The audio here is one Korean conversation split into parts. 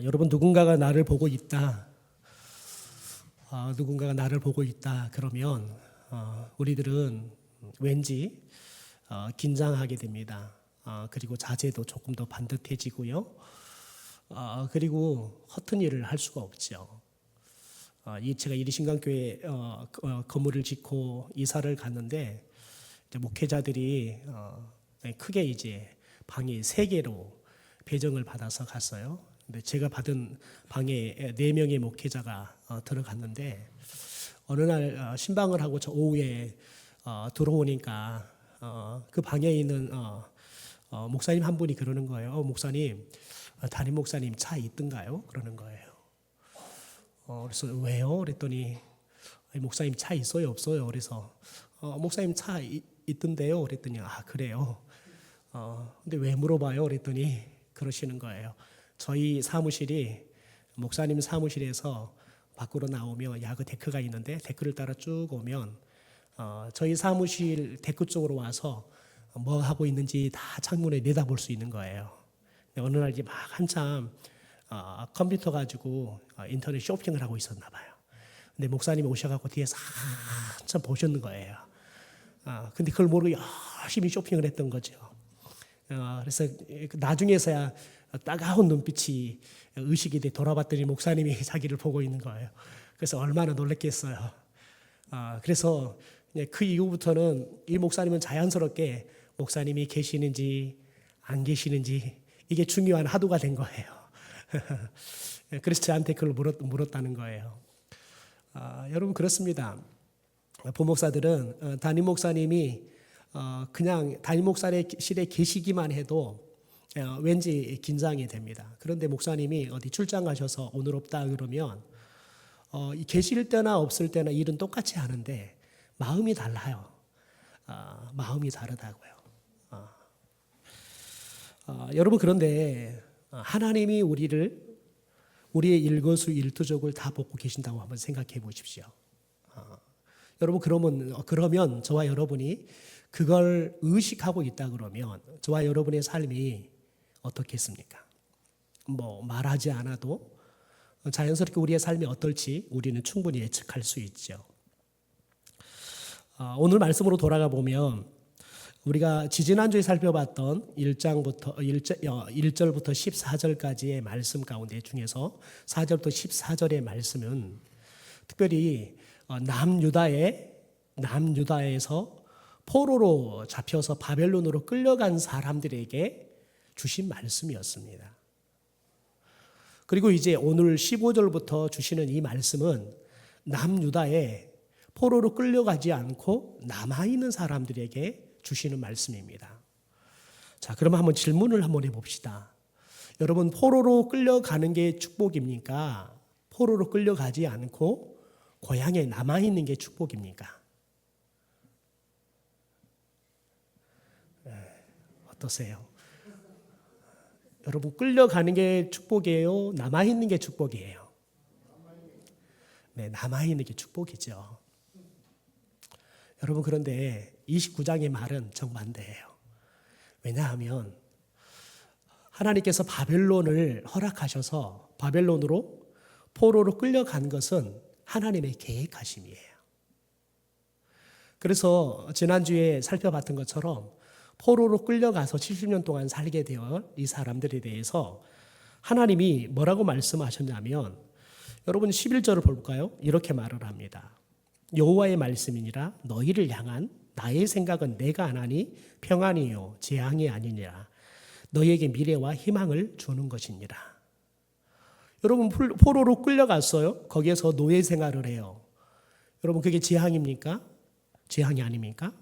여러분 누군가가 나를 보고 있다. 누군가가 나를 보고 있다. 그러면 우리들은 왠지 긴장하게 됩니다. 그리고 자제도 조금 더 반듯해지고요. 그리고 허튼 일을 할 수가 없죠. 제가 이리신강교회 건물을 짓고 이사를 갔는데 이제 목회자들이 크게 이제 방이 3개로 배정을 받아서 갔어요. 근데 제가 받은 방에 4명의 목회자가 들어갔는데 어느 날 신방을 하고 저 오후에 들어오니까 그 방에 있는 목사님 한 분이 그러는 거예요. 목사님, 담임 목사님 차 있던가요? 그러는 거예요. 그래서 왜요? 그랬더니 목사님 차 있어요? 없어요? 그래서 목사님 차 있던데요? 그랬더니 그래요. 근데 왜 물어봐요? 그랬더니 그러시는 거예요. 저희 사무실이 목사님 사무실에서 밖으로 나오면 야그 데크가 있는데 데크를 따라 쭉 오면 저희 사무실 데크 쪽으로 와서 뭐 하고 있는지 다 창문에 내다볼 수 있는 거예요. 어느 날 이제 막 한참 컴퓨터 가지고 인터넷 쇼핑을 하고 있었나 봐요. 근데 목사님이 오셔갖고 뒤에서 한참 보셨는 거예요. 근데 그걸 모르고 열심히 쇼핑을 했던 거죠. 그래서 나중에서야 따가운 눈빛이 의식이 돼 돌아봤더니 목사님이 자기를 보고 있는 거예요. 그래서 얼마나 놀랐겠어요. 그래서 그 이후부터는 이 목사님은 자연스럽게 목사님이 계시는지 안 계시는지 이게 중요한 하도가 된 거예요. 그래서 저한테 그걸 물었다는 거예요. 여러분 그렇습니다. 부목사들은 담임 목사님이 그냥 담임 목사실에 계시기만 해도 왠지 긴장이 됩니다. 그런데 목사님이 어디 출장 가셔서 오늘 없다 그러면 계실 때나 없을 때나 일은 똑같이 하는데 마음이 달라요. 마음이 다르다고요. 여러분 그런데 하나님이 우리의 일거수일투족을 다 보고 계신다고 한번 생각해 보십시오. 여러분 그러면 저와 여러분이 그걸 의식하고 있다 그러면 저와 여러분의 삶이 어떻겠습니까? 뭐 말하지 않아도 자연스럽게 우리의 삶이 어떨지 우리는 충분히 예측할 수 있죠. 오늘 말씀으로 돌아가 보면 우리가 지지난주에 살펴봤던 1절부터 14절까지의 말씀 가운데 중에서 4절부터 14절의 말씀은 특별히 남유다에서 포로로 잡혀서 바벨론으로 끌려간 사람들에게 주신 말씀이었습니다. 그리고 이제 오늘 15절부터 주시는 이 말씀은 남유다에 포로로 끌려가지 않고 남아있는 사람들에게 주시는 말씀입니다. 자, 그러면 한번 질문을 한번 해봅시다. 여러분, 포로로 끌려가는 게 축복입니까? 포로로 끌려가지 않고 고향에 남아있는 게 축복입니까? 어떠세요? 여러분, 끌려가는 게 축복이에요? 남아있는 게 축복이에요? 네, 남아있는 게 축복이죠. 여러분 그런데 29장의 말은 정반대예요. 왜냐하면 하나님께서 바벨론을 허락하셔서 바벨론으로 포로로 끌려간 것은 하나님의 계획하심이에요. 그래서 지난주에 살펴봤던 것처럼 포로로 끌려가서 70년 동안 살게 되어 이 사람들에 대해서 하나님이 뭐라고 말씀하셨냐면 여러분 11절을 볼까요? 이렇게 말을 합니다. 여호와의 말씀이니라 너희를 향한 나의 생각은 내가 안 하니 평안이요 재앙이 아니니라 너희에게 미래와 희망을 주는 것이니라. 여러분 포로로 끌려갔어요. 거기에서 노예 생활을 해요. 여러분 그게 재앙입니까? 재앙이 아닙니까?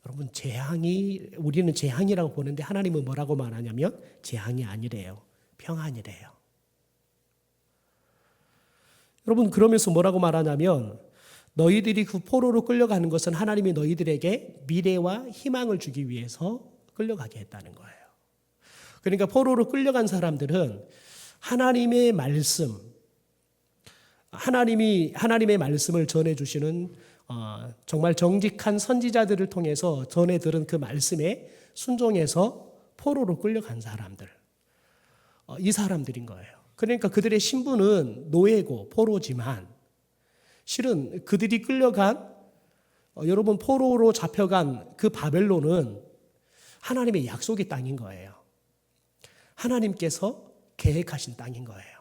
여러분 우리는 재앙이라고 보는데 하나님은 뭐라고 말하냐면 재앙이 아니래요. 평안이래요. 여러분 그러면서 뭐라고 말하냐면 너희들이 그 포로로 끌려가는 것은 하나님이 너희들에게 미래와 희망을 주기 위해서 끌려가게 했다는 거예요. 그러니까 포로로 끌려간 사람들은 하나님의 말씀을 전해주시는 정말 정직한 선지자들을 통해서 전해 들은 그 말씀에 순종해서 포로로 끌려간 사람들. 이 사람들인 거예요. 그러니까 그들의 신분은 노예고 포로지만 실은 그들이 끌려간 여러분 포로로 잡혀간 그 바벨론은 하나님의 약속의 땅인 거예요. 하나님께서 계획하신 땅인 거예요.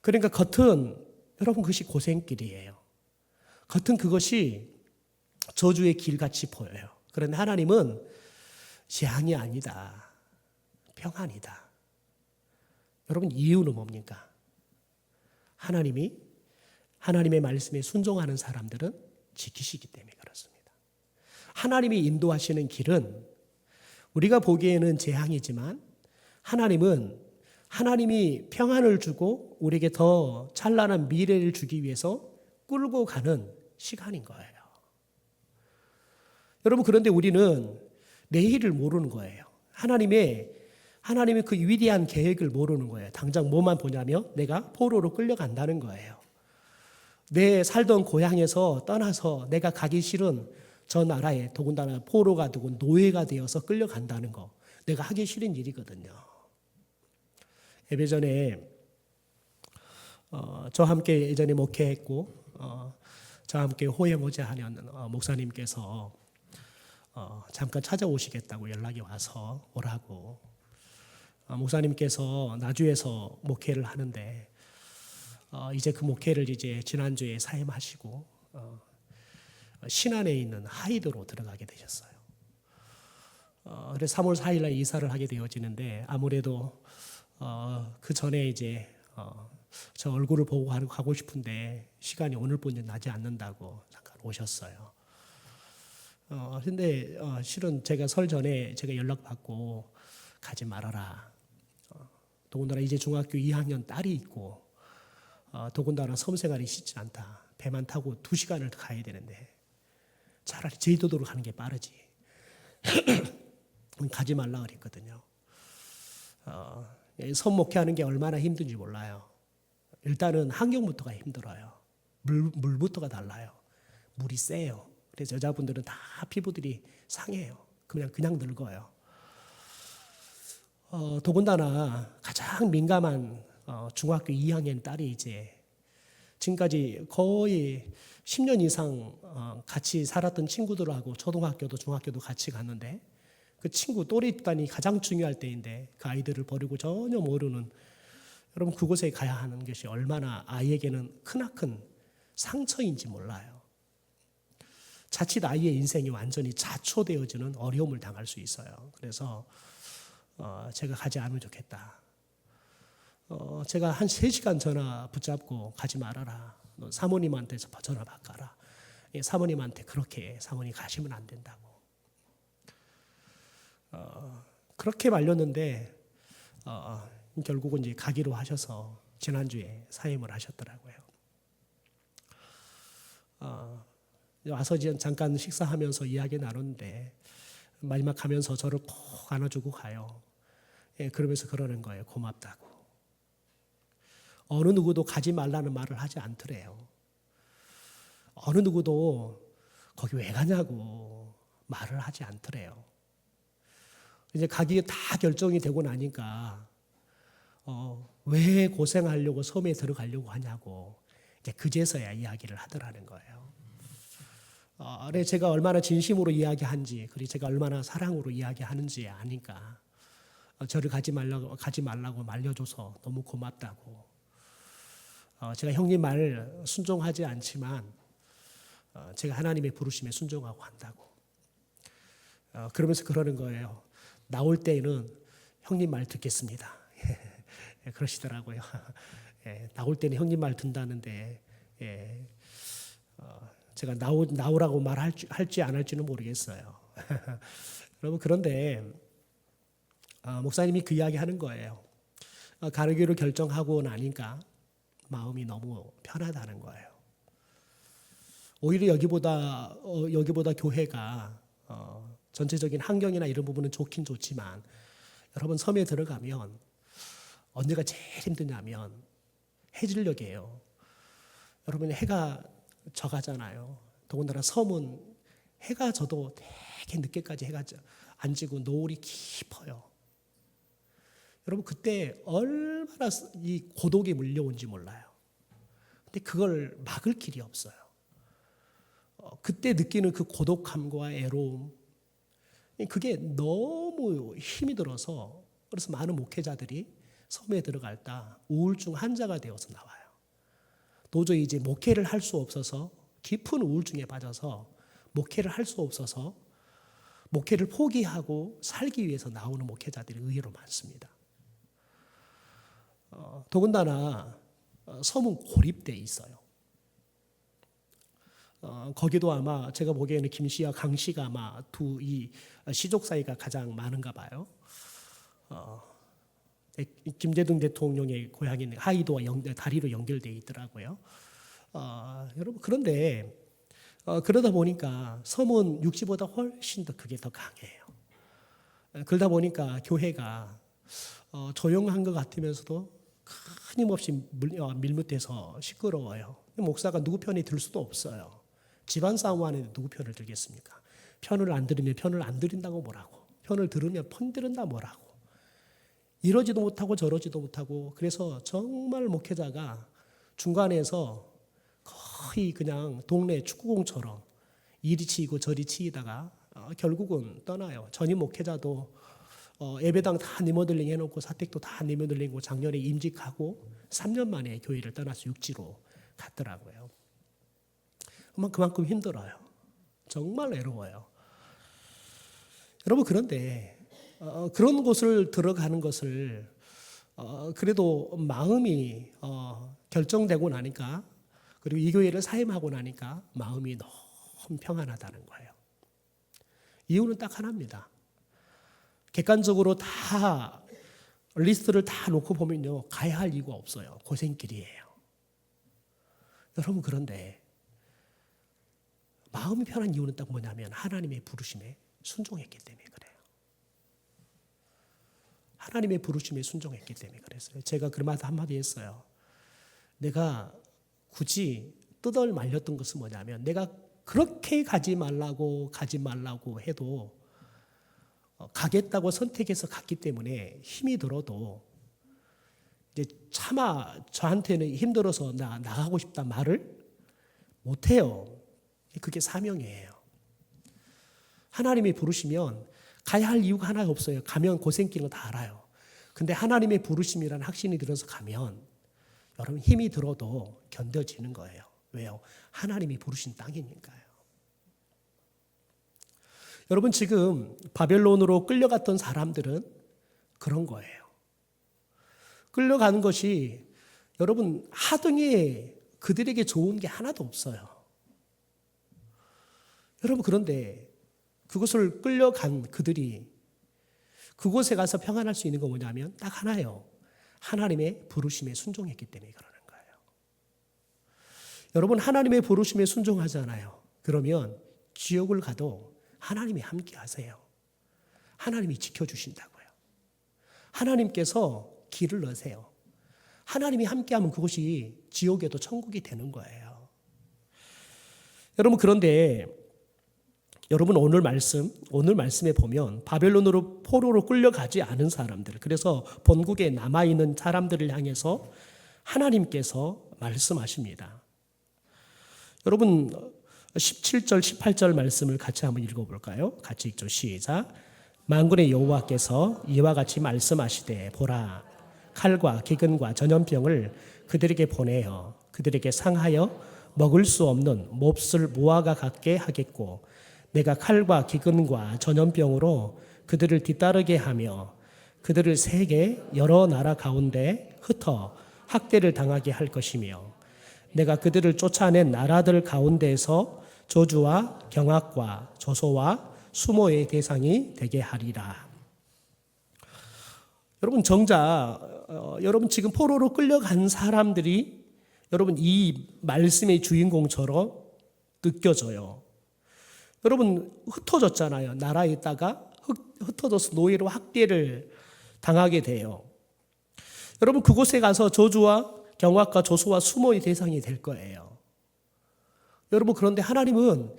그러니까 겉은 여러분 그것이 고생길이에요. 겉은 그것이 저주의 길같이 보여요. 그런데 하나님은 재앙이 아니다. 평안이다. 여러분 이유는 뭡니까? 하나님의 말씀에 순종하는 사람들은 지키시기 때문에 그렇습니다. 하나님이 인도하시는 길은 우리가 보기에는 재앙이지만 하나님이 평안을 주고 우리에게 더 찬란한 미래를 주기 위해서 끌고 가는 시간인 거예요. 여러분 그런데 우리는 내일을 모르는 거예요. 하나님의 그 위대한 계획을 모르는 거예요. 당장 뭐만 보냐면 내가 포로로 끌려간다는 거예요. 내 살던 고향에서 떠나서 내가 가기 싫은 저 나라에 더군다나 포로가 되고 노예가 되어서 끌려간다는 거. 내가 하기 싫은 일이거든요. 예배전에 저와 함께 예전에 목회했고 저와 함께 호혜 모자하는 목사님께서 잠깐 찾아오시겠다고 연락이 와서 오라고 목사님께서 나주에서 목회를 하는데 이제 그 목회를 이제 지난주에 사임하시고 신안에 있는 하이드로 들어가게 되셨어요. 그래서 3월 4일 날 이사를 하게 되어지는데 아무래도 그 전에 이제 저 얼굴을 보고 가고 싶은데 시간이 오늘뿐이 나지 않는다고 잠깐 오셨어요. 근데 실은 제가 설 전에 제가 연락받고 가지 말아라. 더군다나 이제 중학교 2학년 딸이 있고 더군다나 섬생활이 쉽지 않다. 배만 타고 2시간을 가야 되는데 차라리 제주도로 가는 게 빠르지. 가지 말라 그랬거든요. 섬 목회하는 게 얼마나 힘든지 몰라요. 일단은 환경부터가 힘들어요. 물부터가 달라요. 물이 세요. 그래서 여자분들은 다 피부들이 상해요. 그냥 늙어요. 더군다나 가장 민감한 중학교 2학년 딸이 이제 지금까지 거의 10년 이상 같이 살았던 친구들하고 초등학교도 중학교도 같이 갔는데 그 친구 또래 단이 가장 중요할 때인데 그 아이들을 버리고 전혀 모르는 여러분 그곳에 가야 하는 것이 얼마나 아이에게는 크나큰 상처인지 몰라요. 자칫 아이의 인생이 완전히 자초되어지는 어려움을 당할 수 있어요. 그래서 제가 가지 않으면 좋겠다. 제가 한 3시간 전화 붙잡고 가지 말아라. 너 사모님한테 전화 바꿔라. 사모님한테 그렇게 사모님 가시면 안 된다고. 그렇게 말렸는데 결국은 이제 가기로 하셔서 지난주에 사임을 하셨더라고요. 와서 잠깐 식사하면서 이야기 나눴는데 마지막 가면서 저를 꼭 안아주고 가요. 그러면서 그러는 거예요. 고맙다고. 어느 누구도 가지 말라는 말을 하지 않더래요. 어느 누구도 거기 왜 가냐고 말을 하지 않더래요. 이제 가기가 다 결정이 되고 나니까 왜 고생하려고 섬에 들어가려고 하냐고 이제 그제서야 이야기를 하더라는 거예요. 그래서 제가 얼마나 진심으로 이야기한지 그리고 제가 얼마나 사랑으로 이야기하는지 아니까 저를 가지 말라고 말려줘서 너무 고맙다고. 제가 형님 말 순종하지 않지만 제가 하나님의 부르심에 순종하고 한다고. 그러면서 그러는 거예요. 나올 때에는 형님 말 듣겠습니다. 그러시더라고요. 나올 때는 형님 말 듣는다는데 제가 나오라고 말할지 안 할지는 모르겠어요. 여러분 그런데 목사님이 그 이야기 하는 거예요. 가르기로 결정하고 나니까 마음이 너무 편하다는 거예요. 오히려 여기보다 교회가 전체적인 환경이나 이런 부분은 좋긴 좋지만 여러분 섬에 들어가면 언제가 제일 힘드냐면 해질녘이에요. 여러분 해가 져가잖아요. 더군다나 섬은 해가 져도 되게 늦게까지 해가 안 지고 노을이 깊어요. 여러분 그때 얼마나 이 고독이 물려온지 몰라요. 근데 그걸 막을 길이 없어요. 그때 느끼는 그 고독함과 애로움, 그게 너무 힘이 들어서 그래서 많은 목회자들이 섬에 들어갈 때 우울증 환자가 되어서 나와요. 도저히 이제 목회를 할 수 없어서 깊은 우울증에 빠져서 목회를 할 수 없어서 목회를 포기하고 살기 위해서 나오는 목회자들이 의외로 많습니다. 더군다나 섬은 고립돼 있어요. 거기도 아마 제가 보기에는 김 씨와 강 씨가 아마 이 시족 사이가 가장 많은가 봐요. 김대중 대통령의 고향인 하이도와 다리로 연결되어 있더라고요. 여러분 그런데 그러다 보니까 섬은 육지보다 훨씬 더 그게 더 강해요. 그러다 보니까 교회가 조용한 것 같으면서도 끊임없이 밀묻해서 시끄러워요. 목사가 누구 편이 들 수도 없어요. 집안 싸움 하는데 누구 편을 들겠습니까? 편을 안 들으면 편을 안 들인다고 뭐라고, 편을 들으면 편 들은다 뭐라고. 이러지도 못하고 저러지도 못하고, 그래서 정말 목회자가 중간에서 거의 그냥 동네 축구공처럼 이리 치이고 저리 치이다가 결국은 떠나요. 전임 목회자도 예배당 다 리모델링 해놓고 사택도 다 리모델링하고 작년에 임직하고 3년 만에 교회를 떠나서 육지로 갔더라고요. 그만큼 힘들어요. 정말 외로워요. 여러분 그런데 그런 곳을 들어가는 것을 그래도 마음이 결정되고 나니까, 그리고 이 교회를 사임하고 나니까 마음이 너무 평안하다는 거예요. 이유는 딱 하나입니다. 객관적으로 다 리스트를 다 놓고 보면요, 가야 할 이유가 없어요. 고생길이에요. 여러분 그런데 마음이 편한 이유는 딱 뭐냐면 하나님의 부르심에 순종했기 때문에 그래요. 하나님의 부르심에 순종했기 때문에 그랬어요. 제가 그마다 한마디 했어요. 내가 굳이 뜯을 말렸던 것은 뭐냐면, 내가 그렇게 가지 말라고 해도 가겠다고 선택해서 갔기 때문에 힘이 들어도 이제 차마 저한테는 힘들어서 나 나가고 싶다 말을 못해요. 그게 사명이에요. 하나님이 부르시면 가야 할 이유가 하나 없어요. 가면 고생길은 다 알아요. 근데 하나님의 부르심이라는 확신이 들어서 가면 여러분 힘이 들어도 견뎌지는 거예요. 왜요? 하나님이 부르신 땅이니까요. 여러분 지금 바벨론으로 끌려갔던 사람들은 그런 거예요. 끌려가는 것이 여러분 하등에 그들에게 좋은 게 하나도 없어요. 여러분 그런데 그곳을 끌려간 그들이 그곳에 가서 평안할 수 있는 거 뭐냐면 딱 하나예요. 하나님의 부르심에 순종했기 때문에 그러는 거예요. 여러분 하나님의 부르심에 순종하잖아요. 그러면 지옥을 가도 하나님이 함께 하세요. 하나님이 지켜주신다고요. 하나님께서 길을 넣으세요. 하나님이 함께하면 그것이 지옥에도 천국이 되는 거예요. 여러분 그런데 여러분 오늘 말씀에 보면 바벨론으로 포로로 끌려가지 않은 사람들, 그래서 본국에 남아있는 사람들을 향해서 하나님께서 말씀하십니다. 여러분 17절 18절 말씀을 같이 한번 읽어볼까요? 같이 읽죠. 시작. 만군의 여호와께서 이와 같이 말씀하시되 보라, 칼과 기근과 전염병을 그들에게 보내어 그들에게 상하여 먹을 수 없는 몹쓸 무화과 같게 하겠고, 내가 칼과 기근과 전염병으로 그들을 뒤따르게 하며 그들을 세계 여러 나라 가운데 흩어 학대를 당하게 할 것이며, 내가 그들을 쫓아낸 나라들 가운데에서 저주와 경악과 조소와 수모의 대상이 되게 하리라. 여러분 정작 여러분 지금 포로로 끌려간 사람들이 여러분 이 말씀의 주인공처럼 느껴져요. 여러분 흩어졌잖아요. 나라에 있다가 흩어져서 노예로 학대를 당하게 돼요. 여러분 그곳에 가서 저주와 경악과 조소와 수모의 대상이 될 거예요. 여러분 그런데 하나님은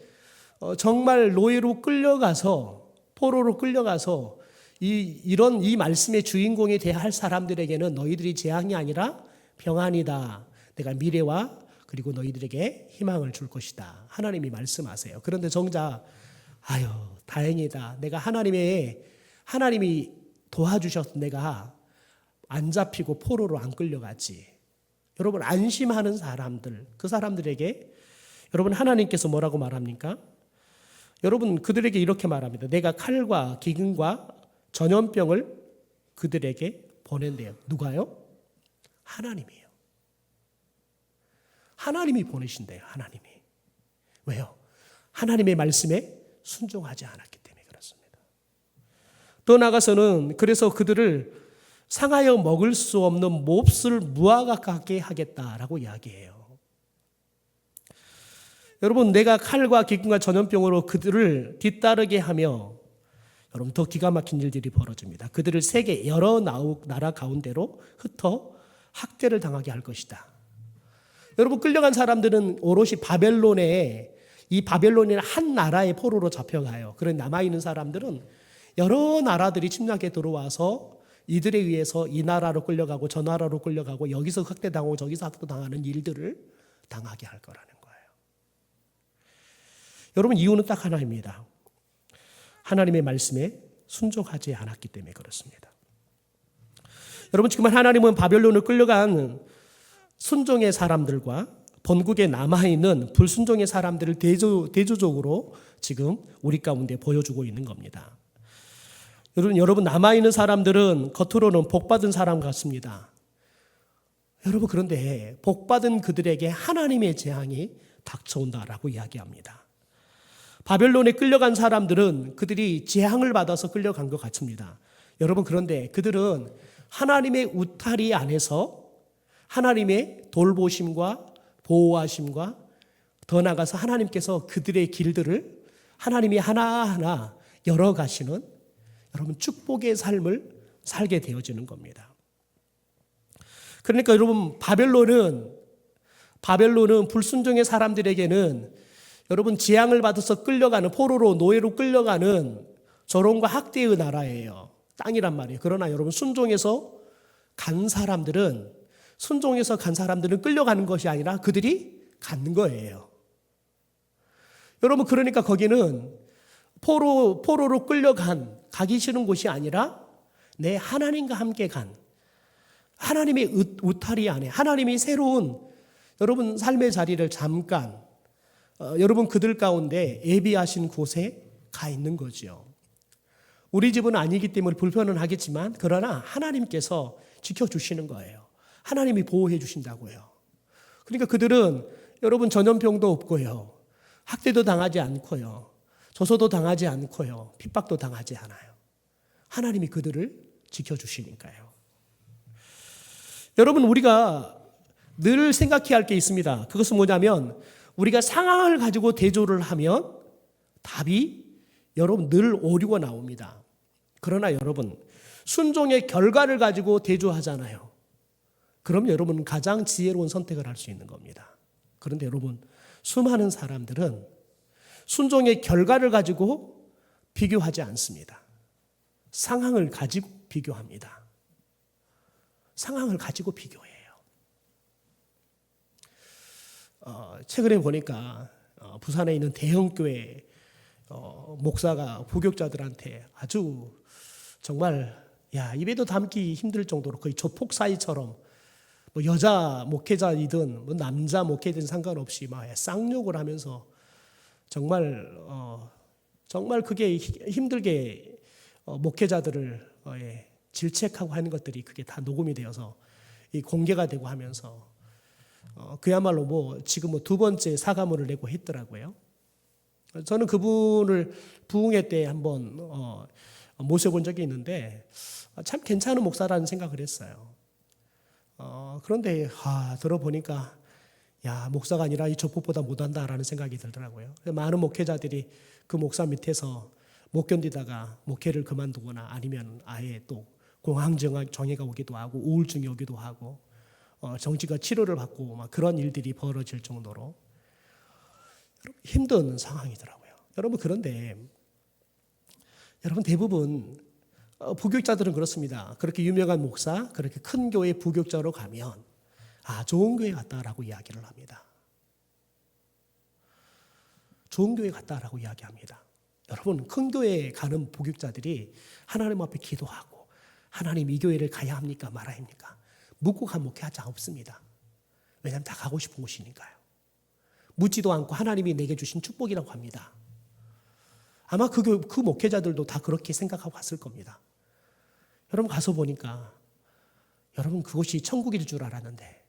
정말 노예로 끌려가서 포로로 끌려가서 이런 이 말씀의 주인공이 되어야 할 사람들에게는 너희들이 재앙이 아니라 평안이다. 내가 미래와 그리고 너희들에게 희망을 줄 것이다. 하나님이 말씀하세요. 그런데 정작 아유 다행이다. 내가 하나님이 도와주셔서 내가 안 잡히고 포로로 안 끌려갔지. 여러분 안심하는 사람들, 그 사람들에게 여러분 하나님께서 뭐라고 말합니까? 여러분 그들에게 이렇게 말합니다. 내가 칼과 기근과 전염병을 그들에게 보낸대요. 누가요? 하나님이에요. 하나님이 보내신대요. 하나님이. 왜요? 하나님의 말씀에 순종하지 않았기 때문에 그렇습니다. 또 나가서는 그래서 그들을 상하여 먹을 수 없는 몹쓸 무화과 같게 하겠다라고 이야기해요. 여러분 내가 칼과 기근과 전염병으로 그들을 뒤따르게 하며 여러분 더 기가 막힌 일들이 벌어집니다. 그들을 세계 여러 나라 가운데로 흩어 학대를 당하게 할 것이다. 여러분 끌려간 사람들은 오롯이 이 바벨론이라는 한 나라의 포로로 잡혀가요. 그런 남아있는 사람들은 여러 나라들이 침략에 들어와서 이들에 의해서 이 나라로 끌려가고 저 나라로 끌려가고 여기서 학대당하고 저기서 학대당하는 일들을 당하게 할 거라는 거예요. 여러분 이유는 딱 하나입니다. 하나님의 말씀에 순종하지 않았기 때문에 그렇습니다. 여러분 지금 하나님은 바벨론을 끌려간 순종의 사람들과 본국에 남아있는 불순종의 사람들을 대조적으로 지금 우리 가운데 보여주고 있는 겁니다. 여러분 남아있는 사람들은 겉으로는 복받은 사람 같습니다. 여러분 그런데 복받은 그들에게 하나님의 재앙이 닥쳐온다라고 이야기합니다. 바벨론에 끌려간 사람들은 그들이 재앙을 받아서 끌려간 것 같습니다. 여러분 그런데 그들은 하나님의 울타리 안에서 하나님의 돌보심과 보호하심과 더 나아가서 하나님께서 그들의 길들을 하나님이 하나하나 열어가시는 여러분 축복의 삶을 살게 되어지는 겁니다. 그러니까 여러분 바벨론은 불순종의 사람들에게는 여러분 재앙을 받아서 끌려가는 포로로 노예로 끌려가는 조롱과 학대의 나라예요. 땅이란 말이에요. 그러나 여러분 순종해서 간 사람들은 끌려가는 것이 아니라 그들이 간 거예요. 여러분 그러니까 거기는 포로로 가기 싫은 곳이 아니라 내 하나님과 함께 간 하나님의 울타리 안에 하나님이 새로운 여러분 삶의 자리를 잠깐 여러분 그들 가운데 예비하신 곳에 가 있는 거죠. 우리 집은 아니기 때문에 불편은 하겠지만 그러나 하나님께서 지켜주시는 거예요. 하나님이 보호해 주신다고요. 그러니까 그들은 여러분 전염병도 없고요. 학대도 당하지 않고요. 조소도 당하지 않고요. 핍박도 당하지 않아요. 하나님이 그들을 지켜주시니까요. 여러분 우리가 늘 생각해야 할 게 있습니다. 그것은 뭐냐면 우리가 상황을 가지고 대조를 하면 답이 여러분 늘 오류가 나옵니다. 그러나 여러분 순종의 결과를 가지고 대조하잖아요. 그럼 여러분은 가장 지혜로운 선택을 할 수 있는 겁니다. 그런데 여러분 수많은 사람들은 순종의 결과를 가지고 비교하지 않습니다. 상황을 가지고 비교합니다. 상황을 가지고 비교해요. 최근에 보니까 부산에 있는 대형교회 목사가 부교육자들한테 아주 정말 입에도 담기 힘들 정도로 거의 조폭 사이처럼 뭐 여자 목회자이든 뭐 남자 목회자든 상관없이 막 쌍욕을 하면서 정말 그게 힘들게 목회자들을 질책하고 하는 것들이 그게 다 녹음이 되어서 공개가 되고 하면서 그야말로 뭐 지금 두 번째 사과문을 내고 했더라고요. 저는 그분을 부흥회 때 한번 모셔본 적이 있는데 참 괜찮은 목사라는 생각을 했어요. 그런데 들어보니까 목사가 아니라 이 조폭보다 못한다라는 생각이 들더라고요. 많은 목회자들이 그 목사 밑에서 못 견디다가 목회를 그만두거나 아니면 아예 또 공황장애가 오기도 하고 우울증이 오기도 하고 정치가 치료를 받고 막 그런 일들이 벌어질 정도로 힘든 상황이더라고요. 여러분 그런데 여러분 대부분 부교육자들은 그렇습니다. 그렇게 유명한 목사, 그렇게 큰 교회 부교육자로 가면 좋은 교회 갔다라고 이야기를 합니다. 좋은 교회 갔다라고 이야기합니다. 여러분, 큰 교회에 가는 부교육자들이 하나님 앞에 기도하고 하나님 이 교회를 가야 합니까 말아야 합니까? 묻고 간 목회하지 없습니다. 왜냐하면 다 가고 싶은 곳이니까요. 묻지도 않고 하나님이 내게 주신 축복이라고 합니다. 아마 그 목회자들도 다 그렇게 생각하고 갔을 겁니다. 여러분 가서 보니까 여러분 그곳이 천국일 줄 알았는데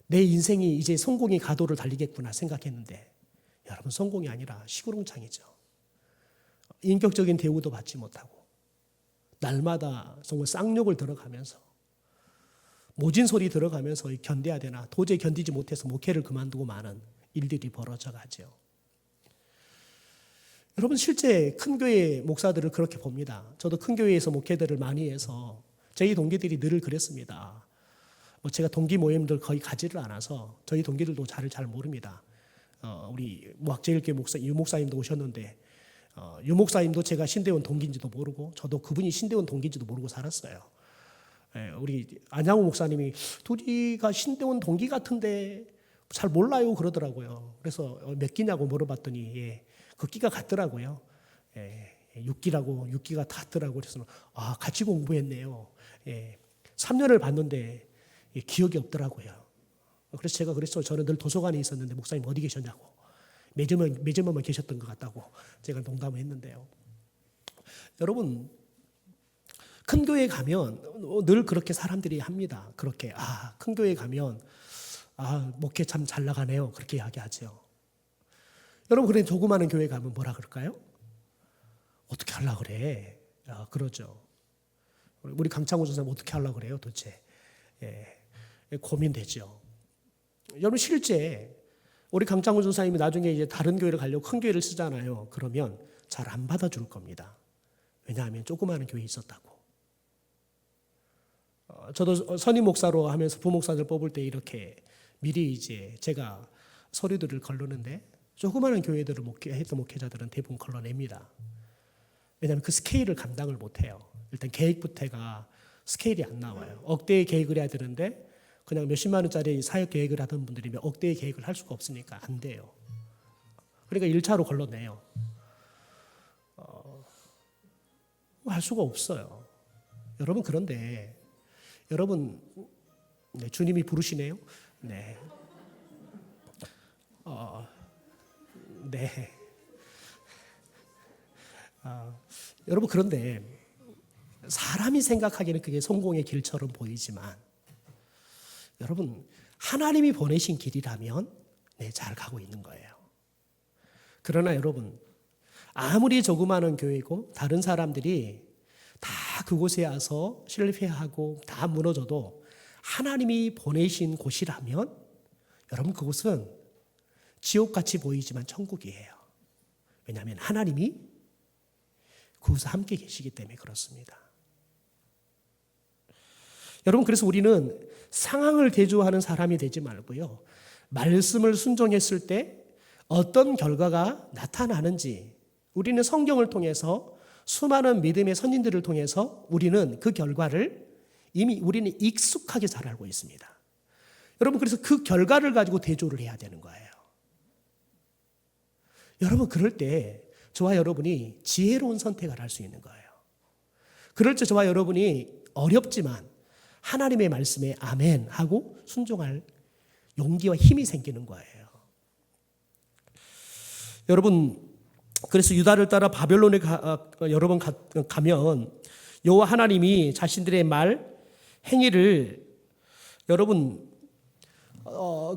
내 인생이 이제 성공의 가도를 달리겠구나 생각했는데 여러분 성공이 아니라 시구렁창이죠. 인격적인 대우도 받지 못하고 날마다 정말 쌍욕을 들어가면서 모진 소리 들어가면서 견뎌야 되나 도저히 견디지 못해서 목회를 그만두고 마는 일들이 벌어져 가죠. 여러분 실제 큰 교회 목사들을 그렇게 봅니다. 저도 큰 교회에서 목회들을 많이 해서 저희 동기들이 늘 그랬습니다. 제가 동기 모임들 거의 가지를 않아서 저희 동기들도 잘 모릅니다. 우리 무학제일교회 목사 유 목사님도 오셨는데 유 목사님도 제가 신대원 동기인지도 모르고 저도 그분이 신대원 동기인지도 모르고 살았어요. 우리 안양호 목사님이 둘이가 신대원 동기 같은데 잘 몰라요 그러더라고요. 그래서 몇 기냐고 물어봤더니 그 기가 같더라고요. 6기가 같더라고요. 그래서 같이 공부했네요. 3년을 봤는데 기억이 없더라고요. 그래서 제가 그랬어요. 저는 늘 도서관에 있었는데 목사님 어디 계셨냐고. 매점에만 계셨던 것 같다고 제가 농담을 했는데요. 여러분 큰 교회에 가면 늘 그렇게 사람들이 합니다. 그렇게 큰 교회에 가면 목회 참 잘 나가네요. 그렇게 이야기하죠. 여러분 그래 조그마한 교회 가면 뭐라 그럴까요? 어떻게 하려고 그래? 그러죠. 우리 강창호 전사님 어떻게 하려고 그래요 도대체? 고민되죠. 여러분 실제 우리 강창호 전사님이 나중에 이제 다른 교회를 가려고 큰 교회를 쓰잖아요. 그러면 잘 안 받아줄 겁니다. 왜냐하면 조그마한 교회에 있었다고. 저도 선임 목사로 하면서 부목사들 뽑을 때 이렇게 미리 이제 제가 서류들을 걸르는데 조그마한 교회들을 했던 목회자들은 대부분 걸러냅니다. 왜냐하면 그 스케일을 감당을 못해요. 일단 계획부터가 스케일이 안 나와요. 억대의 계획을 해야 되는데 그냥 몇십만 원짜리 사역 계획을 하던 분들이 억대의 계획을 할 수가 없으니까 안 돼요. 그러니까 1차로 걸러내요. 할 수가 없어요. 여러분 그런데 여러분 주님이 부르시네요. 네. 네. 여러분 그런데 사람이 생각하기에는 그게 성공의 길처럼 보이지만 여러분 하나님이 보내신 길이라면 잘 가고 있는 거예요. 그러나 여러분 아무리 조그마한 교회고 다른 사람들이 다 그곳에 와서 실패하고 다 무너져도 하나님이 보내신 곳이라면 여러분 그곳은 지옥같이 보이지만 천국이에요. 왜냐하면 하나님이 그곳에 함께 계시기 때문에 그렇습니다. 여러분 그래서 우리는 상황을 대조하는 사람이 되지 말고요. 말씀을 순종했을 때 어떤 결과가 나타나는지 우리는 성경을 통해서 수많은 믿음의 선진들을 통해서 우리는 그 결과를 이미 우리는 익숙하게 잘 알고 있습니다. 여러분 그래서 그 결과를 가지고 대조를 해야 되는 거예요. 여러분 그럴 때 저와 여러분이 지혜로운 선택을 할 수 있는 거예요. 그럴 때 저와 여러분이 어렵지만 하나님의 말씀에 아멘 하고 순종할 용기와 힘이 생기는 거예요. 여러분 그래서 유다를 따라 바벨론에 여러 번 가면 여호와 하나님이 자신들의 말 행위를 여러분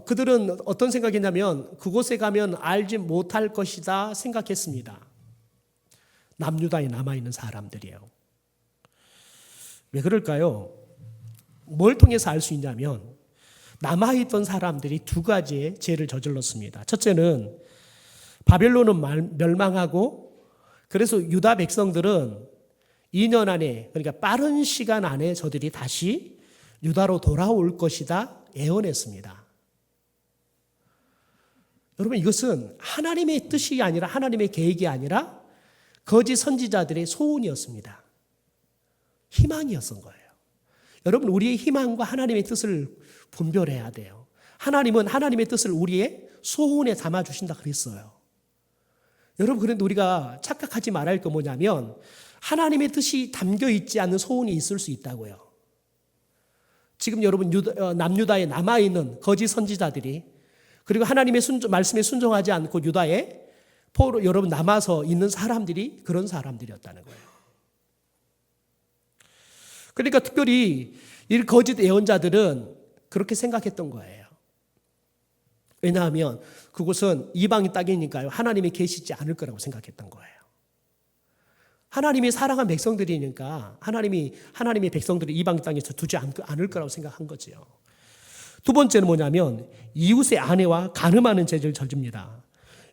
그들은 어떤 생각이냐면 그곳에 가면 알지 못할 것이다 생각했습니다. 남유다에 남아있는 사람들이에요. 왜 그럴까요? 뭘 통해서 알 수 있냐면 남아있던 사람들이 두 가지의 죄를 저질렀습니다. 첫째는 바벨론은 멸망하고 그래서 유다 백성들은 2년 안에 그러니까 빠른 시간 안에 저들이 다시 유다로 돌아올 것이다 예언했습니다. 여러분 이것은 하나님의 뜻이 아니라 하나님의 계획이 아니라 거짓 선지자들의 소원이었습니다. 희망이었던 거예요. 여러분, 우리의 희망과 하나님의 뜻을 분별해야 돼요. 하나님은 하나님의 뜻을 우리의 소원에 담아주신다 그랬어요. 여러분, 그런데 우리가 착각하지 말아야 할 게 뭐냐면 하나님의 뜻이 담겨 있지 않은 소원이 있을 수 있다고요. 지금 여러분 남유다에 남아있는 거짓 선지자들이, 그리고 하나님의 말씀에 순종하지 않고 유다에 포로 여러분 남아서 있는 사람들이 그런 사람들이었다는 거예요. 그러니까 특별히 이 거짓 예언자들은 그렇게 생각했던 거예요. 왜냐하면 그곳은 이방인 땅이니까요, 하나님이 계시지 않을 거라고 생각했던 거예요. 하나님이 사랑한 백성들이니까 하나님의 백성들을 이방인 땅에서 두지 않을 거라고 생각한 거지요. 두 번째는 뭐냐면 이웃의 아내와 간음하는 죄를 저집니다.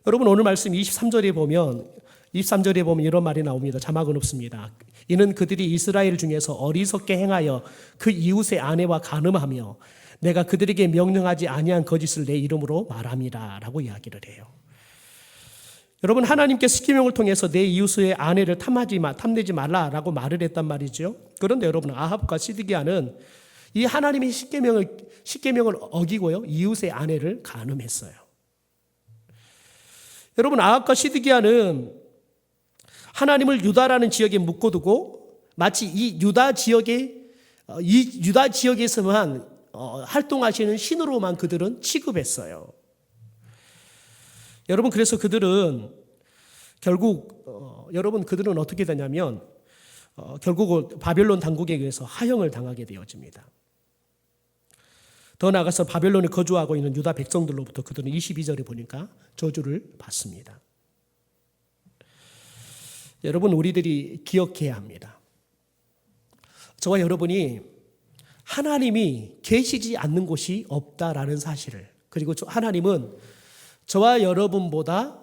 여러분, 오늘 말씀 23절에 보면 이런 말이 나옵니다. 자막은 없습니다. 이는 그들이 이스라엘 중에서 어리석게 행하여 그 이웃의 아내와 간음하며 내가 그들에게 명령하지 아니한 거짓을 내 이름으로 말함이라 라고 이야기를 해요. 여러분, 하나님께서 십계명을 통해서 내 이웃의 아내를 탐내지 말라라고 말을 했단 말이죠. 그런데 여러분, 아합과 시드기야는 이 하나님의 십계명을 어기고요, 이웃의 아내를 간음했어요. 여러분, 아합과 시드기야는 하나님을 유다라는 지역에 묶어두고 마치 이 유다 지역에서만 활동하시는 신으로만 그들은 취급했어요. 여러분, 그래서 그들은 결국 그들은 어떻게 되냐면 결국 바벨론 당국에 의해서 하형을 당하게 되어집니다. 더 나아가서 바벨론에 거주하고 있는 유다 백성들로부터 그들은 22절에 보니까 저주를 받습니다. 여러분, 우리들이 기억해야 합니다. 저와 여러분이 하나님이 계시지 않는 곳이 없다라는 사실을, 그리고 하나님은 저와 여러분보다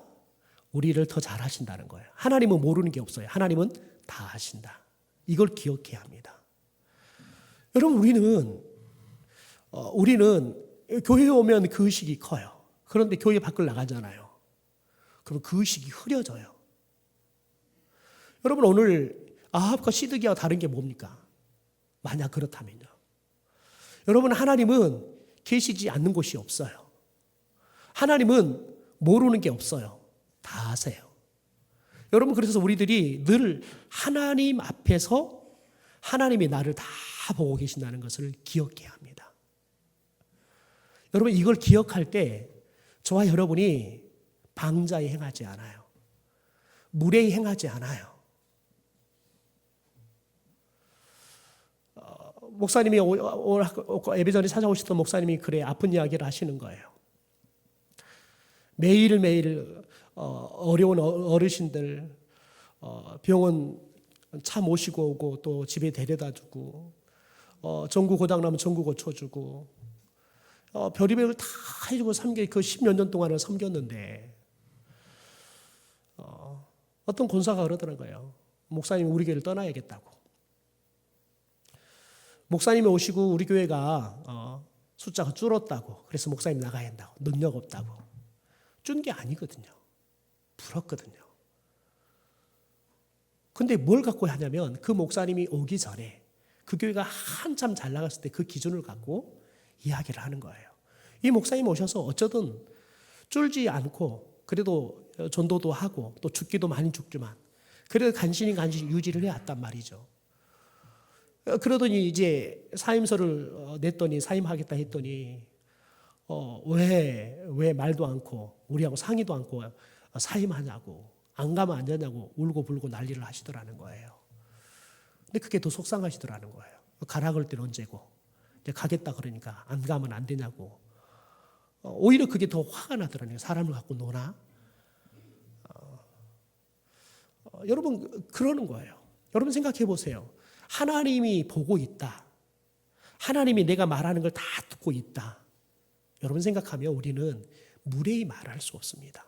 우리를 더 잘하신다는 거예요. 하나님은 모르는 게 없어요. 하나님은 다 아신다. 이걸 기억해야 합니다. 여러분, 우리는 교회에 오면 그 의식이 커요. 그런데 교회 밖을 나가잖아요. 그럼 그 의식이 흐려져요. 여러분, 오늘 아합과 시드기야와 다른 게 뭡니까? 만약 그렇다면요. 여러분, 하나님은 계시지 않는 곳이 없어요. 하나님은 모르는 게 없어요. 다 아세요. 여러분, 그래서 우리들이 늘 하나님 앞에서 하나님이 나를 다 보고 계신다는 것을 기억해야 합니다. 여러분, 이걸 기억할 때 저와 여러분이 방자에 행하지 않아요. 무례히 행하지 않아요. 목사님이 예배전에 찾아오셨던 목사님이 그래 아픈 이야기를 하시는 거예요. 매일매일 어려운 어르신들 병원 차 모시고 오고 또 집에 데려다 주고 전구 고장 나면 전구 고쳐주고 별의별을 다 해주고 그 10몇 년 동안을 섬겼는데 어떤 권사가 그러더라고요. 목사님이 우리 교회를 떠나야겠다고. 목사님이 오시고 우리 교회가 숫자가 줄었다고. 그래서 목사님 나가야 한다고. 능력 없다고. 준 게 아니거든요. 불었거든요. 근데 뭘 갖고 하냐면 그 목사님이 오기 전에 그 교회가 한참 잘 나갔을 때 그 기준을 갖고 이야기를 하는 거예요. 이 목사님 오셔서 어쩌든 쫄지 않고 그래도 전도도 하고 또 죽기도 많이 죽지만 그래도 간신히 유지를 해왔단 말이죠. 그러더니 이제 사임서를 냈더니 사임하겠다 했더니 왜 말도 않고 우리하고 상의도 않고 사임하냐고 안 가면 안 되냐고 울고 불고 난리를 하시더라는 거예요. 근데 그게 더 속상하시더라는 거예요. 가라 그럴 때는 언제고 이제 가겠다 그러니까 안 가면 안 되냐고. 오히려 그게 더 화가 나더라는 거예요. 사람을 갖고 노나? 여러분 그러는 거예요. 여러분 생각해 보세요. 하나님이 보고 있다. 하나님이 내가 말하는 걸 다 듣고 있다. 여러분 생각하면 우리는 무례히 말할 수 없습니다.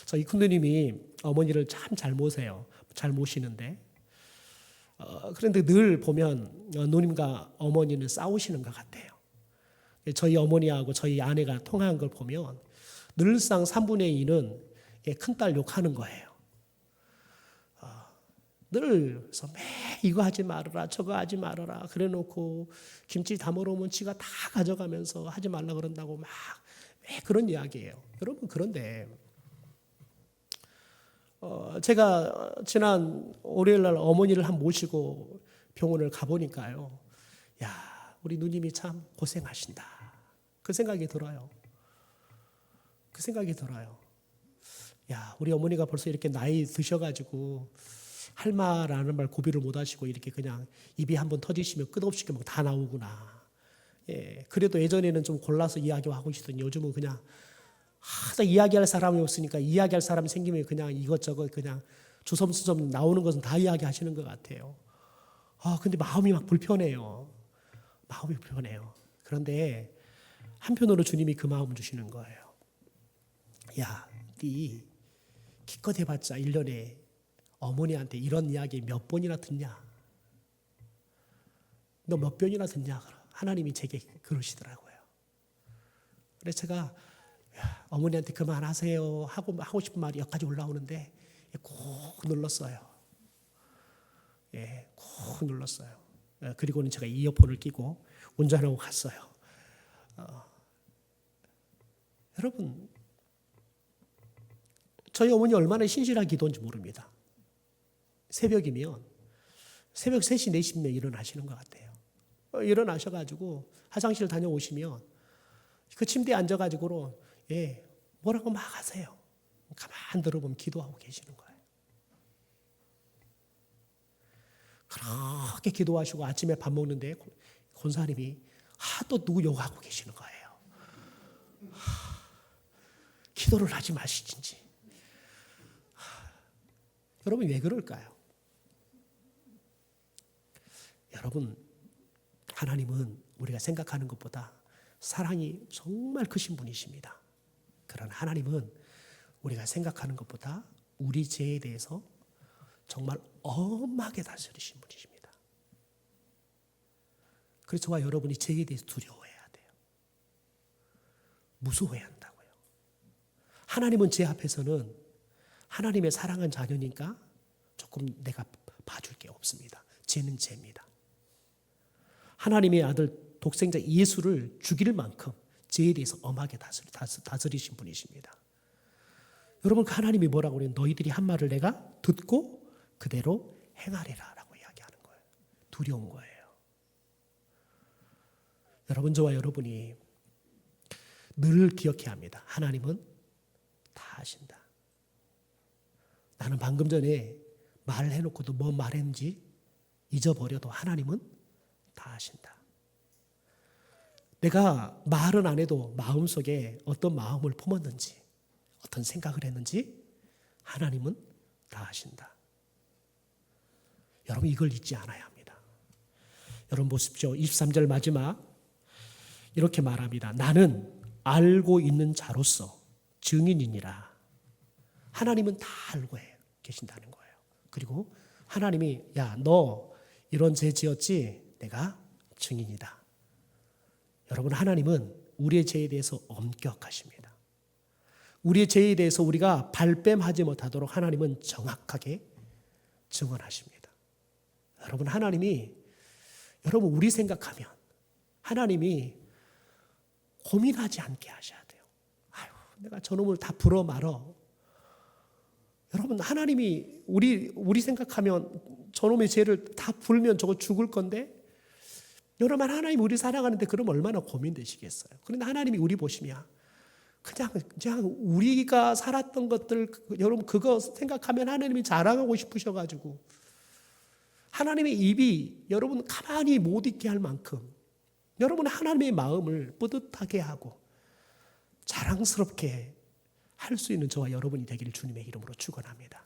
저희 큰누님이 어머니를 참 잘 모세요. 잘 모시는데 그런데 늘 보면 누님과 어머니는 싸우시는 것 같아요. 저희 어머니하고 저희 아내가 통화한 걸 보면 늘상 3분의 2는 큰딸 욕하는 거예요. 늘 그래서 매 이거 하지 말아라 저거 하지 말아라 그래놓고 김치 담으러 오면 지가 다 가져가면서 하지 말라 그런다고 막 왜 그런 이야기예요. 여러분 그런데 제가 지난 월요일 날 어머니를 한 모시고 병원을 가보니까요. 야, 우리 누님이 참 고생하신다. 그 생각이 들어요. 그 생각이 들어요. 야, 우리 어머니가 벌써 이렇게 나이 드셔가지고 할 말하는 말 고비를 못 하시고 이렇게 그냥 입이 한번 터지시면 끝없이 막 다 나오구나. 예, 그래도 예전에는 좀 골라서 이야기하고 있었더니 요즘은 그냥 하다 이야기할 사람이 없으니까 이야기할 사람이 생기면 그냥 이것저것 그냥 주섬주섬 나오는 것은 다 이야기하시는 것 같아요. 근데 마음이 막 불편해요. 마음이 불편해요. 그런데 한편으로 주님이 그 마음을 주시는 거예요. 야, 네 기껏 해봤자 1년에 어머니한테 이런 이야기 몇 번이나 듣냐? 너 몇 번이나 듣냐? 하나님이 제게 그러시더라고요. 그래서 제가 어머니한테 그만하세요 하고 싶은 말이 여기까지 올라오는데 꼭 눌렀어요. 예, 꼭 눌렀어요. 그리고는 제가 이어폰을 끼고 운전하고 갔어요. 여러분, 저희 어머니 얼마나 신실하게 기도한지 모릅니다. 새벽이면 새벽 3시, 4시면 일어나시는 것 같아요. 일어나셔가지고 화장실 다녀오시면 그 침대에 앉아가지고 예, 뭐라고 막 하세요. 가만 들어보면 기도하고 계시는 거예요. 그렇게 기도하시고 아침에 밥 먹는데 권사님이 또 누구 욕하고 계시는 거예요. 기도를 하지 마시든지. 여러분 왜 그럴까요? 여러분 하나님은 우리가 생각하는 것보다 사랑이 정말 크신 분이십니다. 그러나 하나님은 우리가 생각하는 것보다 우리 죄에 대해서 정말 엄하게 다스리신 분이십니다. 그래서 저와 여러분이 죄에 대해서 두려워해야 돼요. 무서워해야 한다고요. 하나님은 죄 앞에서는 하나님의 사랑한 자녀니까 조금 내가 봐줄 게 없습니다. 죄는 죄입니다. 하나님의 아들 독생자 예수를 죽일 만큼 죄에 대해서 엄하게 다스리신 분이십니다. 여러분 하나님이 뭐라고 그래요? 너희들이 한 말을 내가 듣고 그대로 행하리라 라고 이야기하는 거예요. 두려운 거예요. 여러분 저와 여러분이 늘 기억해야 합니다. 하나님은 다 아신다. 나는 방금 전에 말을 해놓고도 뭐 말했는지 잊어버려도 하나님은 다 아신다. 내가 말은 안 해도 마음속에 어떤 마음을 품었는지 어떤 생각을 했는지 하나님은 다 아신다. 여러분 이걸 잊지 않아야 합니다. 여러분 보십시오. 23절 마지막 이렇게 말합니다. 나는 알고 있는 자로서 증인이니라. 하나님은 다 알고 계신다는 거예요. 그리고 하나님이 야, 너 이런 죄 지었지? 내가 증인이다. 여러분 하나님은 우리의 죄에 대해서 엄격하십니다. 우리의 죄에 대해서 우리가 발뺌하지 못하도록 하나님은 정확하게 증언하십니다. 여러분 하나님이 여러분 우리 생각하면 하나님이 고민하지 않게 하셔야 돼요. 아유, 내가 저놈을 다 불어 말어. 여러분 하나님이 우리 생각하면 저놈의 죄를 다 불면 저거 죽을 건데 여러분 하나님 우리 사랑하는데 그러면 얼마나 고민되시겠어요. 그런데 하나님이 우리 보시면 그냥 우리가 살았던 것들 여러분 그거 생각하면 하나님이 자랑하고 싶으셔가지고 하나님의 입이 여러분 가만히 못 있게 할 만큼 여러분 하나님의 마음을 뿌듯하게 하고 자랑스럽게 할 수 있는 저와 여러분이 되기를 주님의 이름으로 축원합니다.